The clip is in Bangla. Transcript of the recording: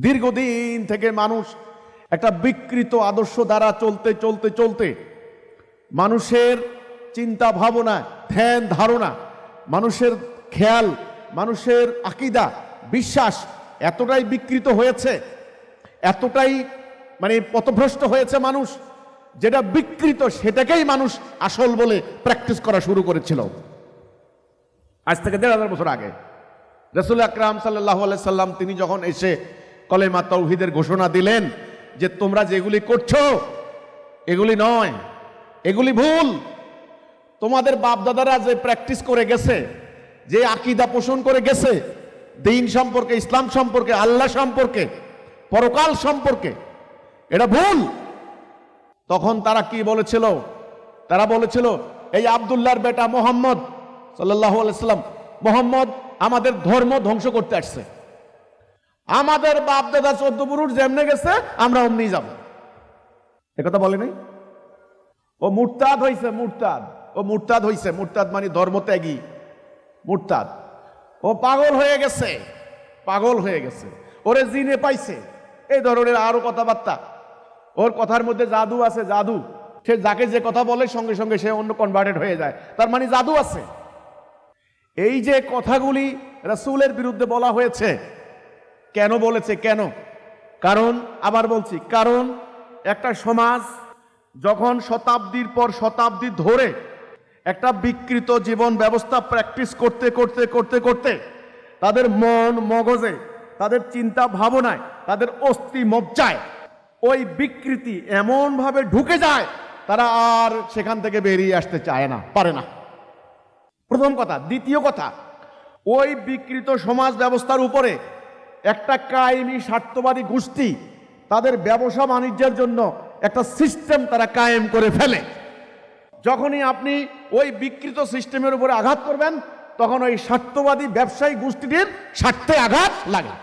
দীর্ঘদিন থেকে মানুষ একটা বিকৃত আদর্শ দ্বারা চলতে চলতে চলতে মানুষের চিন্তা ভাবনা, ধ্যান ধারণা, মানুষের খেয়াল, মানুষের আকীদা, বিশ্বাস এতটাই বিকৃত হয়েছে, এতটাই পথভ্রষ্ট হয়েছে মানুষ, যেটা বিকৃত সেটাকেই মানুষ আসল বলে প্র্যাকটিস করা শুরু করেছিল। আজ থেকে ১৫০০ বছর আগে রাসূল আকরাম সাল্লাল্লাহু আলাইহি সাল্লাম তিনি যখন এসে কলেমা তাওহীদের ঘোষণা দিলেন যে তোমরা যেগুলি করছো এগুলি নয়, এগুলি ভুল। তোমাদের বাপদাদারা যে প্র্যাকটিস করে গেছে, যে আকীদা পোষণ করে গেছে দ্বীন সম্পর্কে, ইসলাম সম্পর্কে, আল্লাহ সম্পর্কে, পরকাল সম্পর্কে, এটা ভুল। তখন তারা কি বলেছিল? তারা বলেছিল এই আব্দুল্লাহর বেটা মুহাম্মদ সাল্লাল্লাহু আলাইহি সাল্লাম, মুহাম্মদ আমাদের ধর্ম ধ্বংস করতে আসছে। আমাদের বাপ দাদা 14 পুরুষ যেমনে গেছে আমরা অমনি যাব। একথা বলে নাই? ও মুরতাদ হইছে, মুরতাদ। ও মুরতাদ হইছে, মুরতাদ মানে ধর্মত্যাগী, মুরতাদ। ও পাগল হয়ে গেছে, পাগল হয়ে গেছে, ওরে জিনে পাইছে, এই ধরনের আরো কথাবার্তা। ওর কথার মধ্যে জাদু আছে, জাদু। সে যাকে যে কথা বলে সঙ্গে সঙ্গে সে অন্য কনভার্টেড হয়ে যায়, তার মানে জাদু আছে। এই যে কথাগুলি রাসূলের বিরুদ্ধে বলা হয়েছে, কেন বলেছে? কেন? কারণ, আবার বলছি, কারণ একটা সমাজ যখন শতাব্দীর পর শতাব্দী ধরে একটা বিকৃত জীবন ব্যবস্থা প্র্যাকটিস করতে করতে করতে করতে তাদের মন মগজে, তাদের চিন্তা ভাবনায়, তাদের অস্থি মজ্জায় ওই বিকৃতি এমনভাবে ঢুকে যায় তারা আর সেখান থেকে বেরিয়ে আসতে চায় না, পারে না। প্রথম কথা। দ্বিতীয় কথা, ওই বিকৃত সমাজ ব্যবস্থার উপরে একটা কায়েমি স্বার্থবাদী গোষ্ঠী তাদের ব্যবসা বাণিজ্যের জন্য একটা সিস্টেম তারা কায়েম করে ফেলে। যখনই আপনি ওই বিকৃত সিস্টেমের উপরে আঘাত করবেন তখন ওই স্বার্থবাদী ব্যবসায়ী গোষ্ঠীটির স্বার্থে আঘাত লাগে।